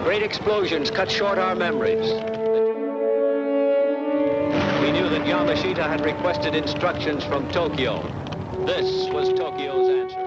Great explosions cut short our memories. We knew that Yamashita had requested instructions from Tokyo. This was Tokyo's answer.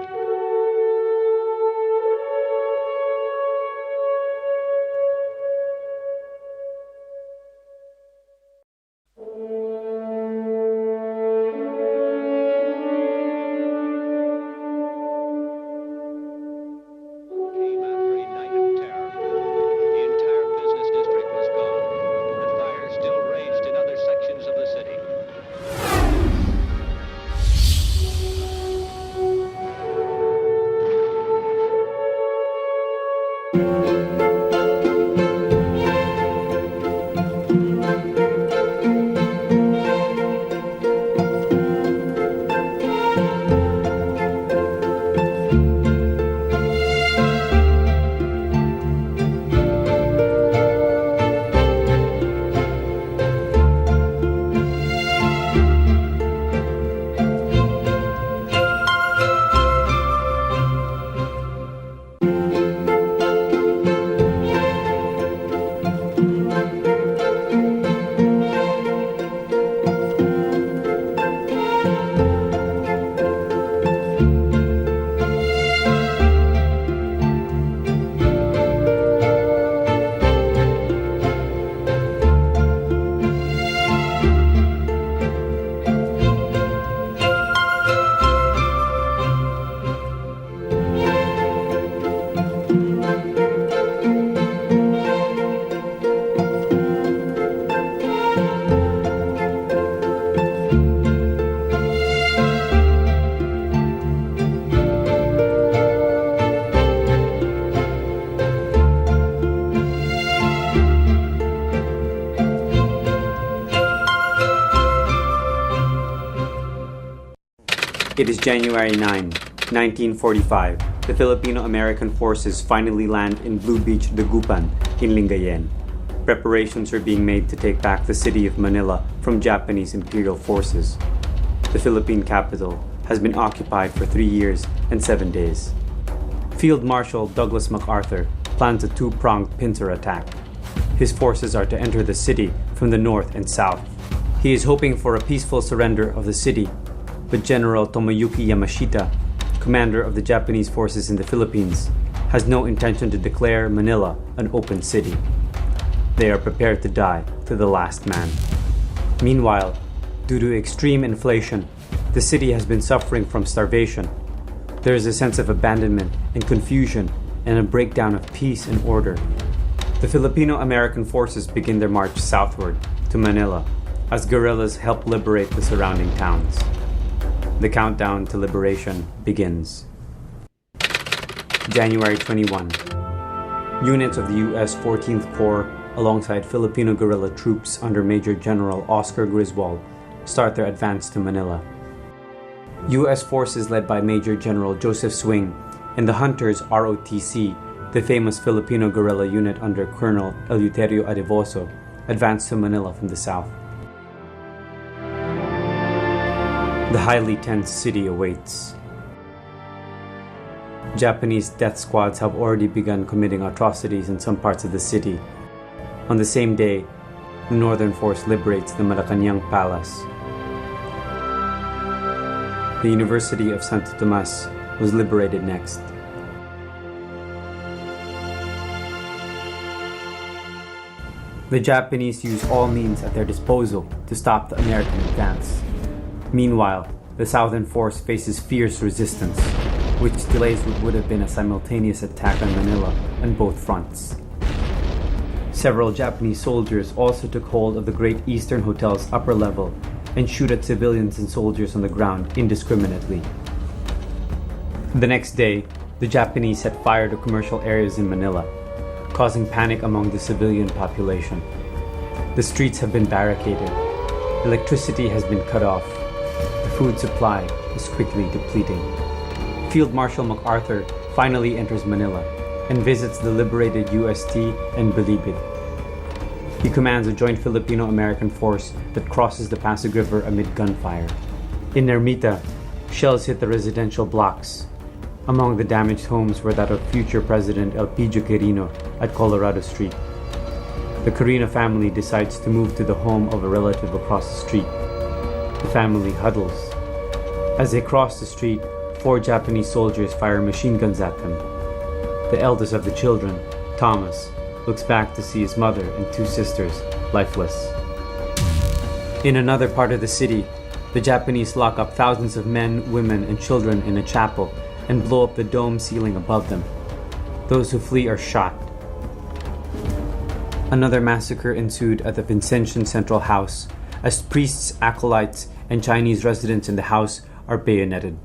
It is January 9, 1945. The Filipino-American forces finally land in Blue Beach, Dagupan, in Lingayen. Preparations are being made to take back the city of Manila from Japanese imperial forces. The Philippine capital has been occupied for 3 years and 7 days. Field Marshal Douglas MacArthur plans a two-pronged pincer attack. His forces are to enter the city from the north and south. He is hoping for a peaceful surrender of the city, but General Tomoyuki Yamashita, commander of the Japanese forces in the Philippines, has no intention to declare Manila an open city. They are prepared to die to the last man. Meanwhile, due to extreme inflation, the city has been suffering from starvation. There is a sense of abandonment and confusion and a breakdown of peace and order. The Filipino-American forces begin their march southward to Manila as guerrillas help liberate the surrounding towns. The countdown to liberation begins. January 21. Units of the U.S. 14th Corps alongside Filipino guerrilla troops under Major General Oscar Griswold start their advance to Manila. U.S. forces led by Major General Joseph Swing and the Hunters ROTC, the famous Filipino guerrilla unit under Colonel Eleuterio Adevoso, advance to Manila from the south. The highly tense city awaits. Japanese death squads have already begun committing atrocities in some parts of the city. On the same day, the Northern Force liberates the Malacanang Palace. The University of Santo Tomas was liberated next. The Japanese use all means at their disposal to stop the American advance. Meanwhile, the Southern Force faces fierce resistance, which delays what would have been a simultaneous attack on Manila on both fronts. Several Japanese soldiers also took hold of the Great Eastern Hotel's upper level and shoot at civilians and soldiers on the ground indiscriminately. The next day, the Japanese set fire to commercial areas in Manila, causing panic among the civilian population. The streets have been barricaded. Electricity has been cut off. The food supply is quickly depleting. Field Marshal MacArthur finally enters Manila and visits the liberated UST and Bilibid. He commands a joint Filipino-American force that crosses the Pasig River amid gunfire. In Ermita, shells hit the residential blocks. Among the damaged homes were that of future President Elpidio Quirino at Colorado Street. The Carina family decides to move to the home of a relative across the street. The family huddles. As they cross the street, 4 Japanese soldiers fire machine guns at them. The eldest of the children, Thomas, looks back to see his mother and 2 sisters lifeless. In another part of the city, the Japanese lock up thousands of men, women, and children in a chapel and blow up the dome ceiling above them. Those who flee are shot. Another massacre ensued at the Vincentian Central House, as priests, acolytes, and Chinese residents in the house are bayoneted.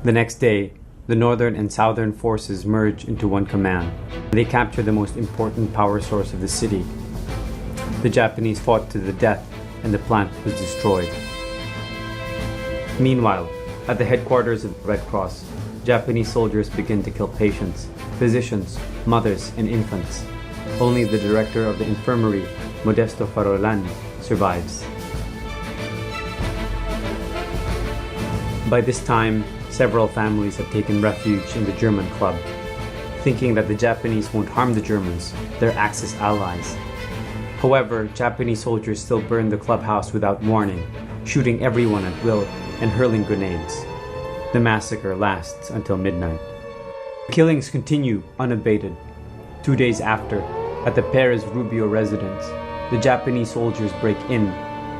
The next day, the northern and southern forces merge into one command. They capture the most important power source of the city. The Japanese fought to the death, and the plant was destroyed. Meanwhile, at the headquarters of the Red Cross, Japanese soldiers begin to kill patients, physicians, mothers, and infants. Only the director of the infirmary, Modesto Farolani, survives. By this time, several families have taken refuge in the German club. Thinking that the Japanese won't harm the Germans, they're Axis allies. However, Japanese soldiers still burn the clubhouse without warning, shooting everyone at will and hurling grenades. The massacre lasts until midnight. The killings continue unabated. 2 days after, at the Perez Rubio residence, the Japanese soldiers break in,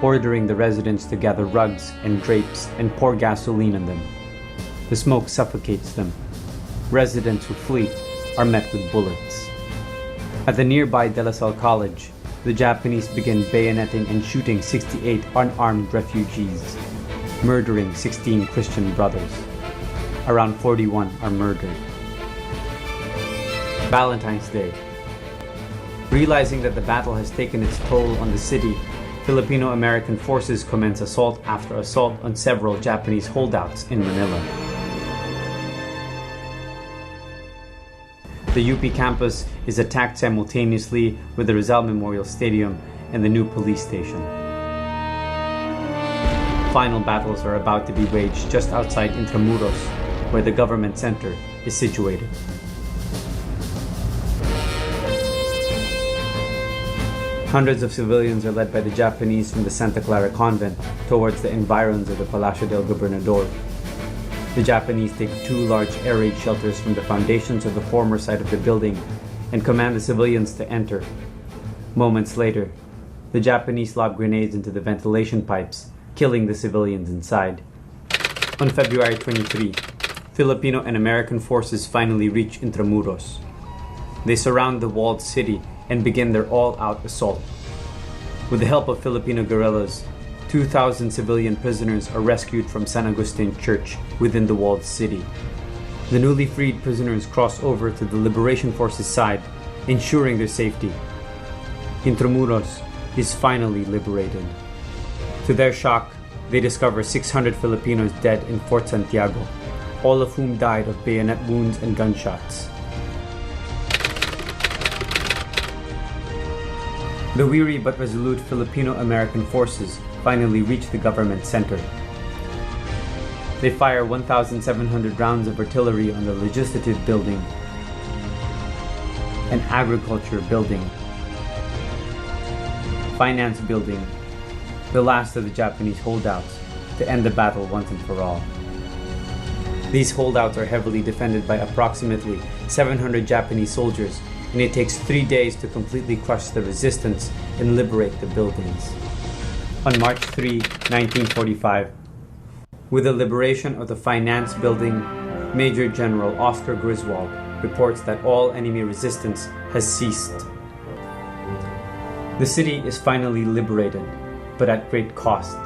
ordering the residents to gather rugs and drapes and pour gasoline on them. The smoke suffocates them. Residents who flee are met with bullets. At the nearby De La Salle College, the Japanese begin bayoneting and shooting 68 unarmed refugees, murdering 16 Christian brothers. Around 41 are murdered. Valentine's Day. Realizing that the battle has taken its toll on the city, Filipino-American forces commence assault after assault on several Japanese holdouts in Manila. The UP campus is attacked simultaneously with the Rizal Memorial Stadium and the new police station. Final battles are about to be waged just outside Intramuros, where the government center is situated. Hundreds of civilians are led by the Japanese from the Santa Clara Convent towards the environs of the Palacio del Gobernador. The Japanese take 2 large air raid shelters from the foundations of the former site of the building and command the civilians to enter. Moments later, the Japanese lob grenades into the ventilation pipes, killing the civilians inside. On February 23, Filipino and American forces finally reach Intramuros. They surround the walled city and begin their all-out assault. With the help of Filipino guerrillas, 2,000 civilian prisoners are rescued from San Agustin Church within the walled city. The newly freed prisoners cross over to the Liberation Forces side, ensuring their safety. Intramuros is finally liberated. To their shock, they discover 600 Filipinos dead in Fort Santiago, all of whom died of bayonet wounds and gunshots. The weary but resolute Filipino-American forces finally reach the government center. They fire 1,700 rounds of artillery on the Legislative Building, an Agriculture Building, Finance Building, the last of the Japanese holdouts, to end the battle once and for all. These holdouts are heavily defended by approximately 700 Japanese soldiers, and it takes 3 days to completely crush the resistance and liberate the buildings. On March 3, 1945, with the liberation of the Finance Building, Major General Oscar Griswold reports that all enemy resistance has ceased. The city is finally liberated, but at great cost.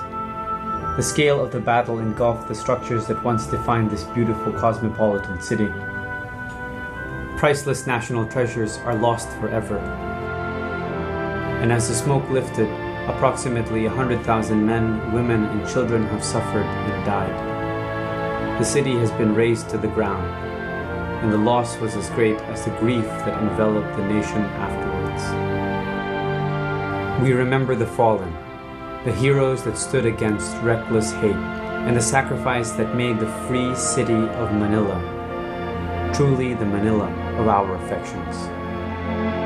The scale of the battle engulfed the structures that once defined this beautiful cosmopolitan city. Priceless national treasures are lost forever. And as the smoke lifted, approximately 100,000 men, women, and children have suffered and died. The city has been razed to the ground, and the loss was as great as the grief that enveloped the nation afterwards. We remember the fallen, the heroes that stood against reckless hate, and the sacrifice that made the free city of Manila truly the Manila of our affections.